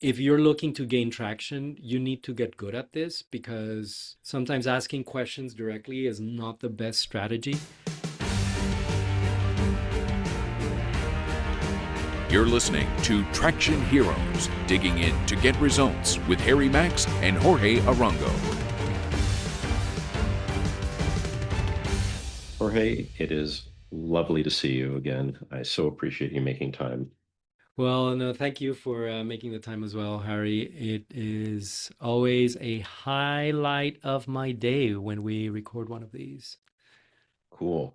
if you're looking to gain traction, you need to get good at this because sometimes asking questions directly is not the best strategy. You're listening to Traction Heroes, digging in to get results with Harry Max and Jorge Arango. Jorge, it is lovely to see you again. I so appreciate you making time. Well, no, thank you for making the time as well, Harry. It is always a highlight of my day when we record one of these. Cool.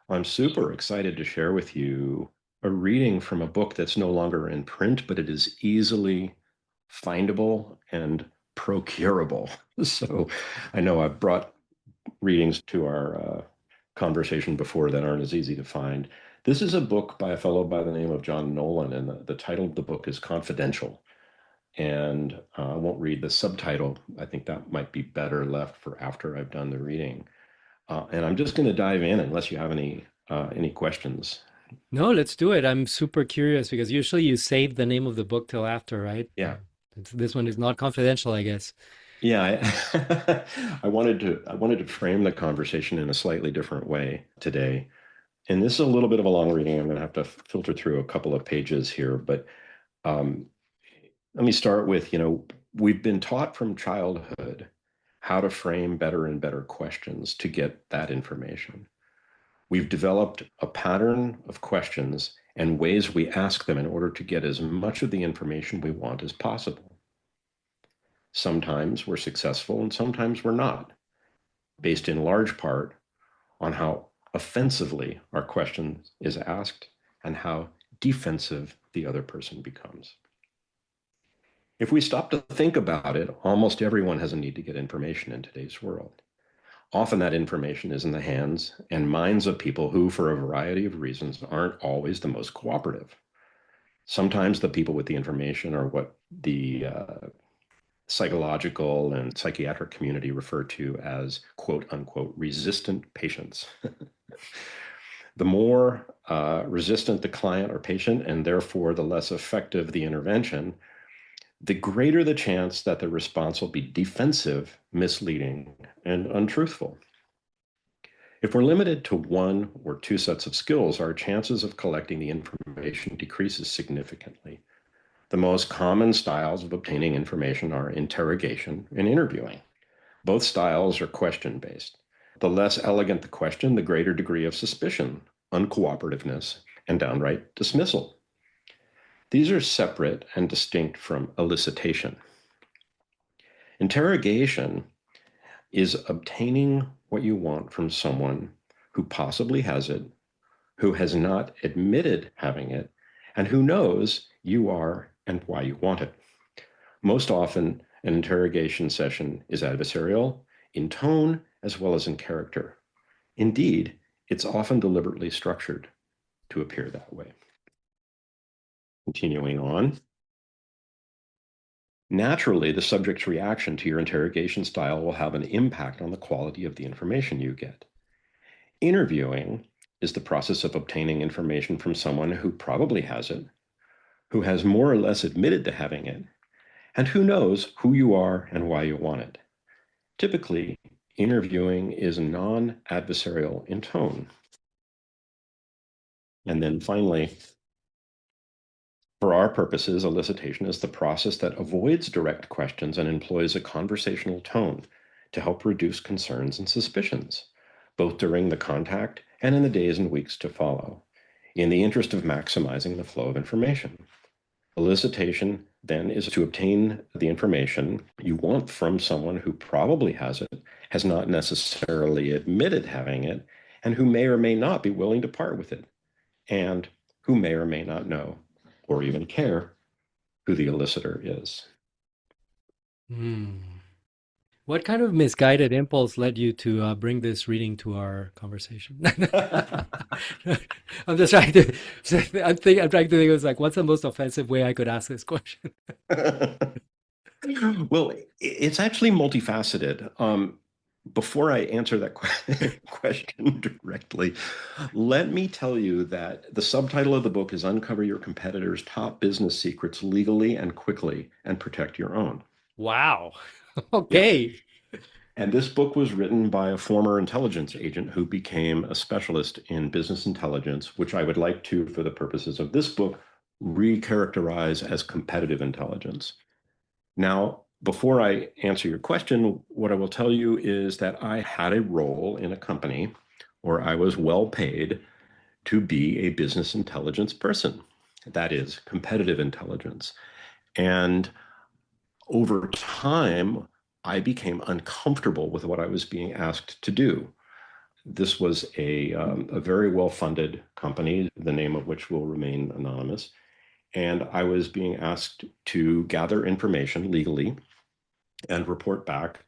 I'm super excited to share with you a reading from a book that's no longer in print, but it is easily findable and procurable. So I know I've brought readings to our conversation before that aren't as easy to find. This is a book by a fellow by the name of John Nolan, and the title of the book is Confidential. And I won't read the subtitle. I think that might be better left for after I've done the reading. And I'm just going to dive in unless you have any questions. No, let's do it. I'm super curious because usually you save the name of the book till after, right? Yeah. This one is not confidential, I guess. Yeah, I, I wanted to frame the conversation in a slightly different way today. And this is a little bit of a long reading. I'm going to have to filter through a couple of pages here, but um, let me start with, we've been taught from childhood how to frame better and better questions to get that information. We've developed a pattern of questions and ways we ask them in order to get as much of the information we want as possible. Sometimes we're successful and sometimes we're not, based in large part on how offensively our question is asked and how defensive the other person becomes. If we stop to think about it, almost everyone has a need to get information in today's world. Often that information is in the hands and minds of people who, for a variety of reasons, aren't always the most cooperative. Sometimes the people with the information are what the psychological and psychiatric community refer to as quote unquote resistant patients. The more resistant the client or patient, and therefore the less effective the intervention, the greater the chance that the response will be defensive, misleading, and untruthful. If we're limited to one or two sets of skills, our chances of collecting the information decreases significantly. The most common styles of obtaining information are interrogation and interviewing. Both styles are question-based. The less elegant the question, the greater degree of suspicion, uncooperativeness, and downright dismissal. These are separate and distinct from elicitation. Interrogation is obtaining what you want from someone who possibly has it, who has not admitted having it, and who knows you are and why you want it. Most often, an interrogation session is adversarial in tone as well as in character. Indeed, it's often deliberately structured to appear that way. Continuing on. Naturally, the subject's reaction to your interrogation style will have an impact on the quality of the information you get. Interviewing is the process of obtaining information from someone who probably has it, who has more or less admitted to having it, and who knows who you are and why you want it. Typically, interviewing is non-adversarial in tone. And then finally, for our purposes, elicitation is the process that avoids direct questions and employs a conversational tone to help reduce concerns and suspicions, both during the contact and in the days and weeks to follow, in the interest of maximizing the flow of information. Elicitation then is to obtain the information you want from someone who probably has it, has not necessarily admitted having it, and who may or may not be willing to part with it, and who may or may not know or even care who the elicitor is. Hmm. What kind of misguided impulse led you to bring this reading to our conversation? I'm just trying to. I'm trying to think. It was like, what's the most offensive way I could ask this question? Well, it's actually multifaceted. Before I answer that question directly, let me tell you that the subtitle of the book is Uncover Your Competitors' Top Business Secrets Legally and Quickly and Protect Your Own. Wow. Yeah. Okay. And this book was written by a former intelligence agent who became a specialist in business intelligence, which I would like to, for the purposes of this book, recharacterize as competitive intelligence. Now, before I answer your question, what I will tell you is that I had a role in a company where I was well paid to be a business intelligence person. That is competitive intelligence. And over time, I became uncomfortable with what I was being asked to do. This was a very well funded company, the name of which will remain anonymous. And I was being asked to gather information legally and report back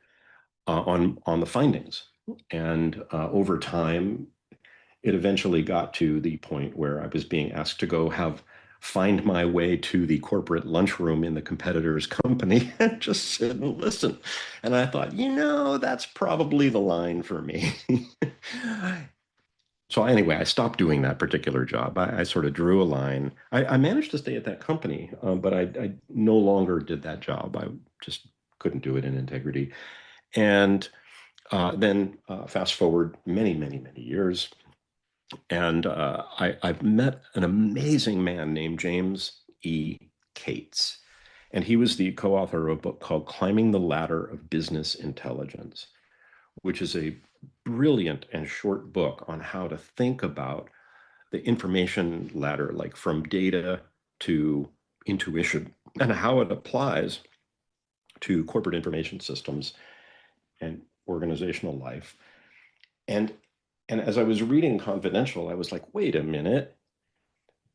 on the findings. And over time, it eventually got to the point where I was being asked to go have find my way to the corporate lunchroom in the competitor's company and just sit and listen. And I thought, that's probably the line for me. So anyway, I stopped doing that particular job. I sort of drew a line. I managed to stay at that company, but I no longer did that job. I just couldn't do it in integrity. And then fast forward many, many, many years, and I've met an amazing man named James E. Cates. And he was the co-author of a book called Climbing the Ladder of Business Intelligence, which is a brilliant and short book on how to think about the information ladder, like from data to intuition, and how it applies to corporate information systems and organizational life. And and as I was reading Confidential, I was like, wait a minute,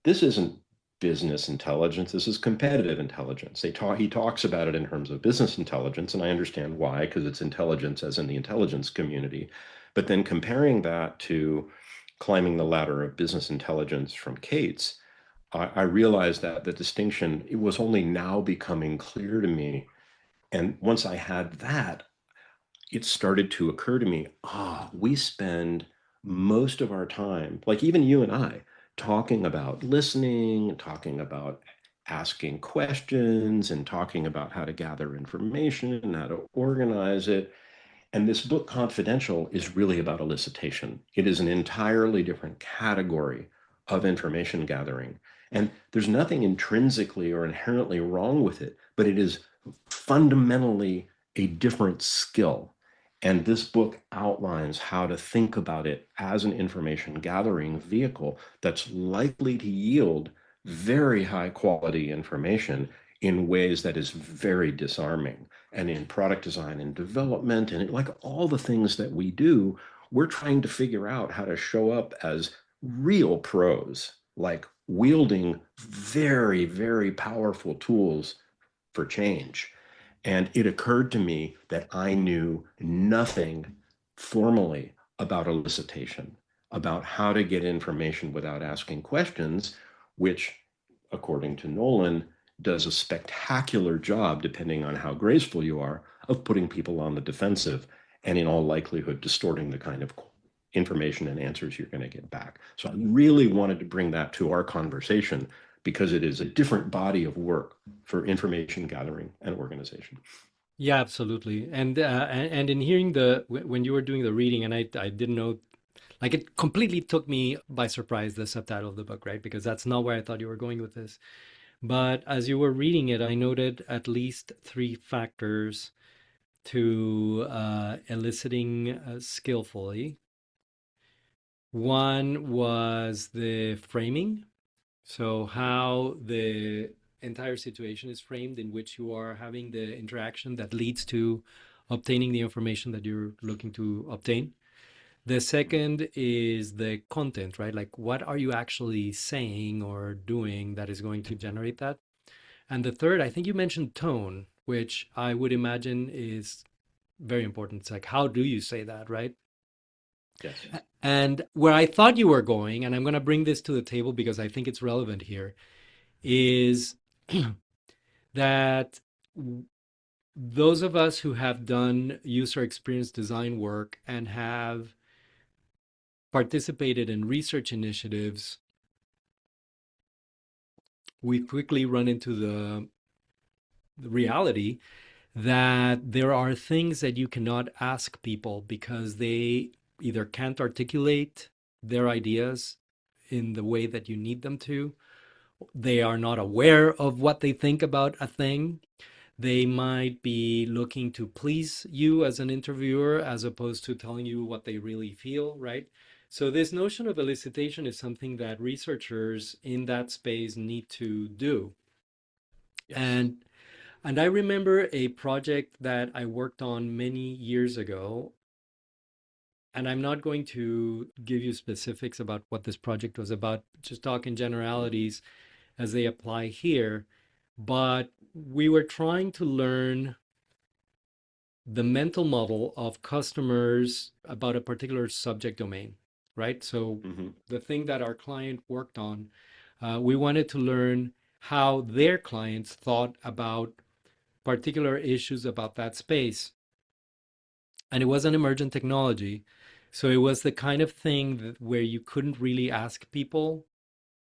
this isn't business intelligence. This is competitive intelligence. He talks about it in terms of business intelligence, and I understand why, because it's intelligence as in the intelligence community. But then comparing that to climbing the ladder of business intelligence from Cates, I realized that the distinction, it was only now becoming clear to me. And once I had that, it started to occur to me, we spend most of our time, like even you and I, talking about listening, talking about asking questions, and talking about how to gather information and how to organize it. And this book, Confidential, is really about elicitation. It is an entirely different category of information gathering. And there's nothing intrinsically or inherently wrong with it, but it is fundamentally a different skill. And this book outlines how to think about it as an information gathering vehicle that's likely to yield very high quality information in ways that is very disarming. And in product design and development, and like all the things that we do, we're trying to figure out how to show up as real pros, like wielding very, very powerful tools for change. And it occurred to me that I knew nothing formally about elicitation, about how to get information without asking questions, which, according to Nolan, does a spectacular job, depending on how graceful you are, of putting people on the defensive and, in all likelihood, distorting the kind of information and answers you're going to get back. So I really wanted to bring that to our conversation because it is a different body of work for information gathering and organization. Yeah, absolutely. And in hearing when you were doing the reading, and I didn't know, like it completely took me by surprise, the subtitle of the book, right? Because that's not where I thought you were going with this. But as you were reading it, I noted at least three factors to eliciting skillfully. One was the framing, so how the entire situation is framed in which you are having the interaction that leads to obtaining the information that you're looking to obtain. The second is the content, right? Like what are you actually saying or doing that is going to generate that? And the third, I think you mentioned tone, which I would imagine is very important. It's like, how do you say that, right? Yes. And where I thought you were going, and I'm going to bring this to the table because I think it's relevant here, is that those of us who have done user experience design work and have participated in research initiatives, we quickly run into the reality that there are things that you cannot ask people because they either can't articulate their ideas in the way that you need them to. They are not aware of what they think about a thing. They might be looking to please you as an interviewer as opposed to telling you what they really feel, right? So, this notion of elicitation is something that researchers in that space need to do. Yes. And I remember a project that I worked on many years ago, and I'm not going to give you specifics about what this project was about, just talk in generalities as they apply here. But we were trying to learn the mental model of customers about a particular subject domain, right? So Mm-hmm. the thing that our client worked on, we wanted to learn how their clients thought about particular issues about that space. And it was an emergent technology. So it was the kind of thing that where you couldn't really ask people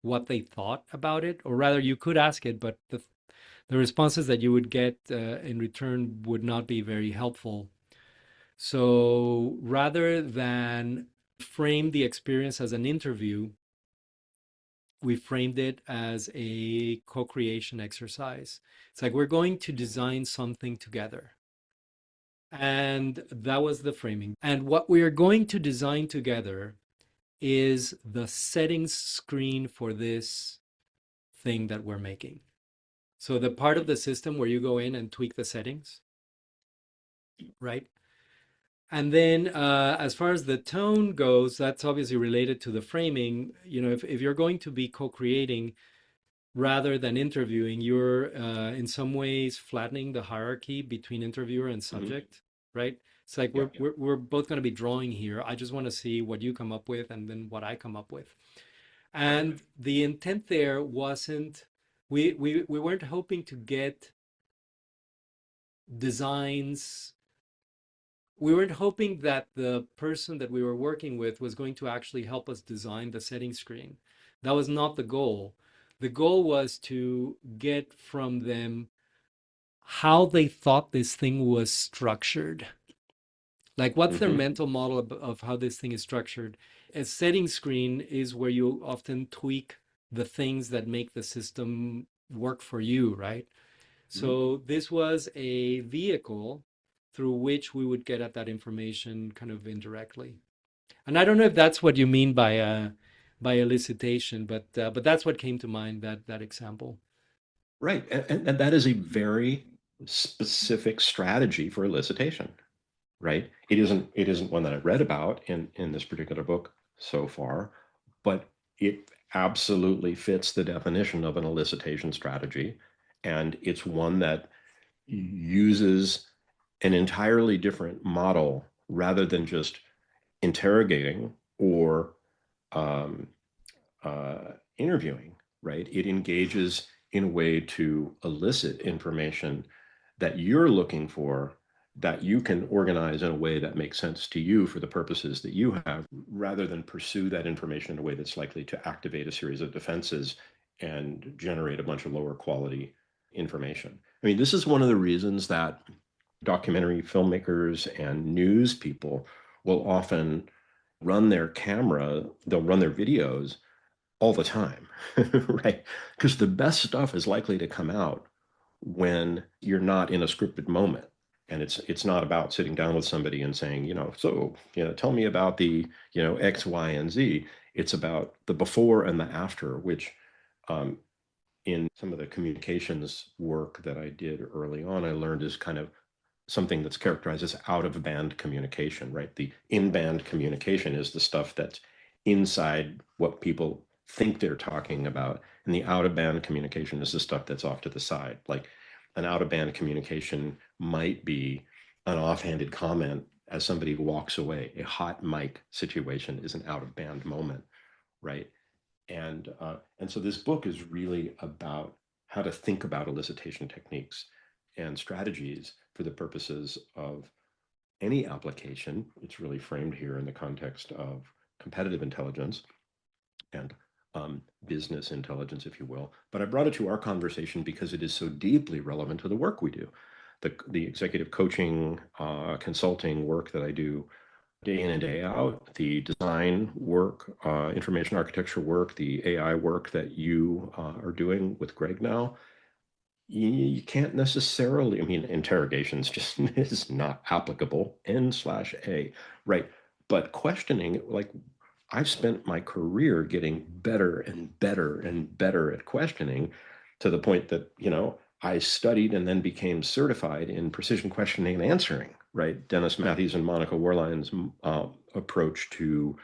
what they thought about it, or rather you could ask it, but the responses that you would get in return would not be very helpful. So rather than frame the experience as an interview, we framed it as a co-creation exercise. It's like we're going to design something together. And that was the framing. And what we are going to design together is the settings screen for this thing that we're making. So the part of the system where you go in and tweak the settings, right? And then as far as the tone goes, that's obviously related to the framing. You know, if you're going to be co-creating rather than interviewing, you're in some ways flattening the hierarchy between interviewer and Mm-hmm. subject, right? It's like Yeah. we're both going to be drawing here. I just want to see what you come up with and then what I come up with. Right. And the intent there wasn't we weren't hoping to get designs. We weren't hoping that the person that we were working with was going to actually help us design the setting screen. That was not the goal. The goal was to get from them how they thought this thing was structured. Like, what's their Mm-hmm. mental model of how this thing is structured? A setting screen is where you often tweak the things that make the system work for you, right? Mm-hmm. So this was a vehicle through which we would get at that information kind of indirectly. And I don't know if that's what you mean by elicitation, but that's what came to mind, that example. Right. And that is a very specific strategy for elicitation, right? It isn't one that I've read about in this particular book so far, but it absolutely fits the definition of an elicitation strategy. And it's one that uses an entirely different model rather than just interrogating or um, interviewing, right? It engages in a way to elicit information that you're looking for that you can organize in a way that makes sense to you for the purposes that you have, rather than pursue that information in a way that's likely to activate a series of defenses and generate a bunch of lower quality information. I mean, this is one of the reasons that documentary filmmakers and news people will often run their camera, they'll run their videos all the time, right? Because the best stuff is likely to come out when you're not in a scripted moment. And it's not about sitting down with somebody and saying, so, tell me about the, X, Y, and Z. It's about the before and the after, which um, in some of the communications work that I did early on, I learned is kind of something that's characterized as out of band communication, right? The in band communication is the stuff that's inside what people think they're talking about. And the out of band communication is the stuff that's off to the side. Like an out of band communication might be an offhanded comment as somebody walks away. A hot mic situation is an out of band moment, right? And so this book is really about how to think about elicitation techniques and strategies for the purposes of any application. It's really framed here in the context of competitive intelligence and business intelligence, if you will. But I brought it to our conversation because it is so deeply relevant to the work we do. The executive coaching, consulting work that I do day in and day out, the design work, information architecture work, the AI work that you are doing with Greg now, you can't necessarily, I mean, interrogations just is not applicable, N/A, right? But questioning, like I've spent my career getting better and better and better at questioning to the point that, I studied and then became certified in precision questioning and answering, right? Dennis Matthews and Monica Warline's approach to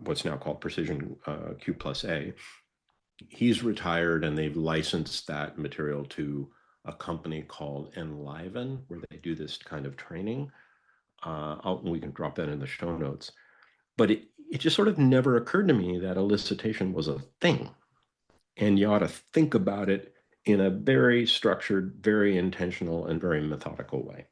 what's now called precision Q plus A. He's retired and they've licensed that material to a company called Enliven, where they do this kind of training. We can drop that in the show notes. But it just sort of never occurred to me that elicitation was a thing. And you ought to think about it in a very structured, very intentional, and very methodical way.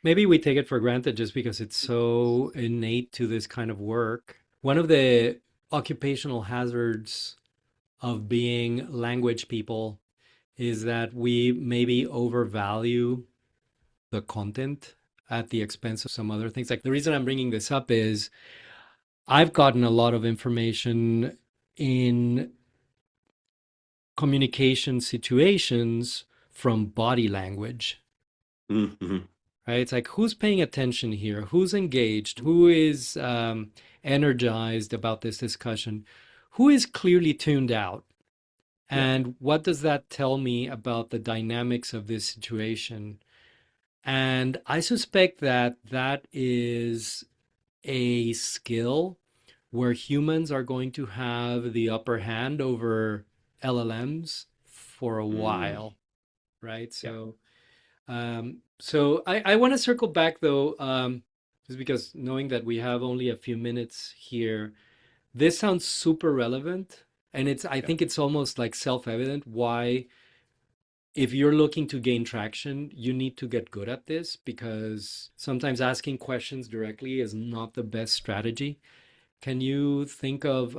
Maybe we take it for granted just because it's so innate to this kind of work. One of the occupational hazards of being language people is that we maybe overvalue the content at the expense of some other things. Like the reason I'm bringing this up is I've gotten a lot of information in communication situations from body language, Mm-hmm. right? It's like who's paying attention here, who's engaged, who is energized about this discussion, who is clearly tuned out. Yeah. And what does that tell me about the dynamics of this situation? And I suspect that that is a skill where humans are going to have the upper hand over LLMs for a Mm. while, right? Yeah. So I want to circle back though, just because knowing that we have only a few minutes here, this sounds super relevant. And I Yeah. think it's almost like self-evident why, if you're looking to gain traction, you need to get good at this because sometimes asking questions directly is not the best strategy. Can you think of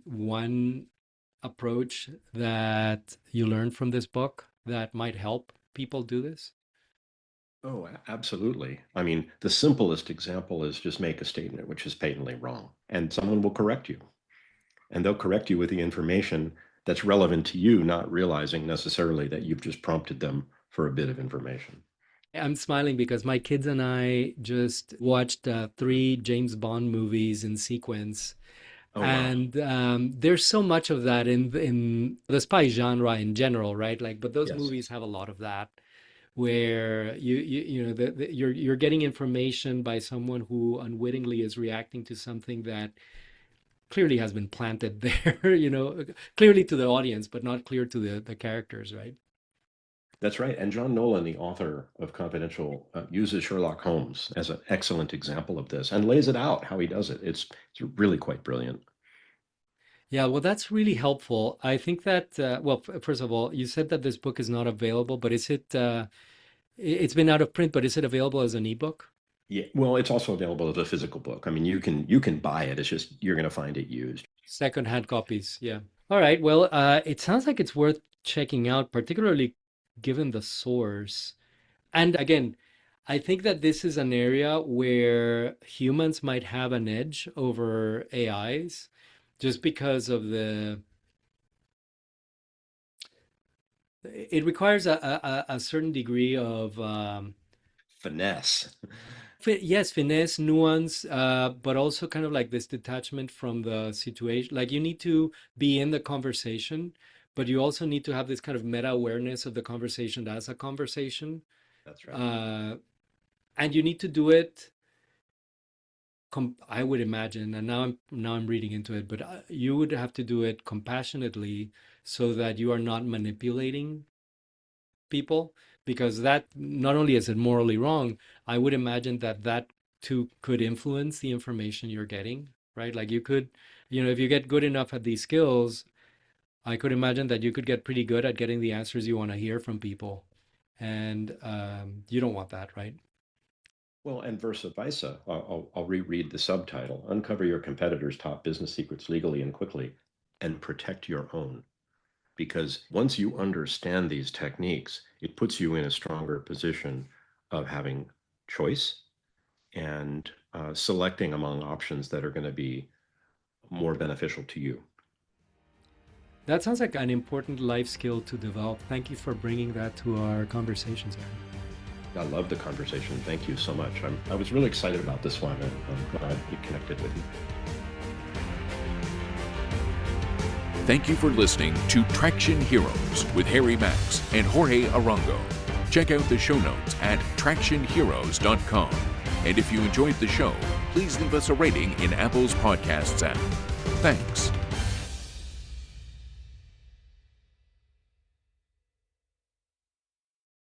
one approach that you learned from this book that might help people do this? Oh, absolutely. I mean, the simplest example is just make a statement which is patently wrong, and someone will correct you. And they'll correct you with the information that's relevant to you, not realizing necessarily that you've just prompted them for a bit of information. I'm smiling because my kids and I just watched three James Bond movies in sequence. Oh, wow. And there's so much of that in the spy genre in general, right? Like, but those Yes, movies have a lot of that, where you're getting information by someone who unwittingly is reacting to something that clearly has been planted there, clearly to the audience, but not clear to the characters, right? that's right. And John Nolan, the author of Confidential, uses Sherlock Holmes as an excellent example of this and lays it out how he does it. It's really quite brilliant. Yeah, well, that's really helpful. I think that, well, first of all, you said that this book is not available, but it's been out of print, but is it available as an ebook? Yeah. Well, it's also available as a physical book. I mean, you can buy it. It's just you're going to find it used. Second-hand copies, yeah. All right, well, it sounds like it's worth checking out, particularly given the source. And again, I think that this is an area where humans might have an edge over AIs just because of it requires a certain degree of Finesse. yes, finesse, nuance, but also kind of like this detachment from the situation. Like you need to be in the conversation, but you also need to have this kind of meta awareness of the conversation as a conversation. That's right. Uh, and you need to do it, I would imagine, and now I'm reading into it, but you would have to do it compassionately so that you are not manipulating people, because that not only is it morally wrong, I would imagine that that too could influence the information you're getting, right? Like you could, if you get good enough at these skills, I could imagine that you could get pretty good at getting the answers you want to hear from people. And you don't want that, right? Well, and versa versa. I'll reread the subtitle: Uncover your competitors' top business secrets legally and quickly, and protect your own. Because once you understand these techniques, it puts you in a stronger position of having choice and selecting among options that are going to be more beneficial to you. That sounds like an important life skill to develop. Thank you for bringing that to our conversations, Aaron. I love the conversation. Thank you so much. I was really excited about this one, and I'm glad you connected with me. Thank you for listening to Traction Heroes with Harry Max and Jorge Arango. Check out the show notes at tractionheroes.com. And if you enjoyed the show, please leave us a rating in Apple's Podcasts app. Thanks.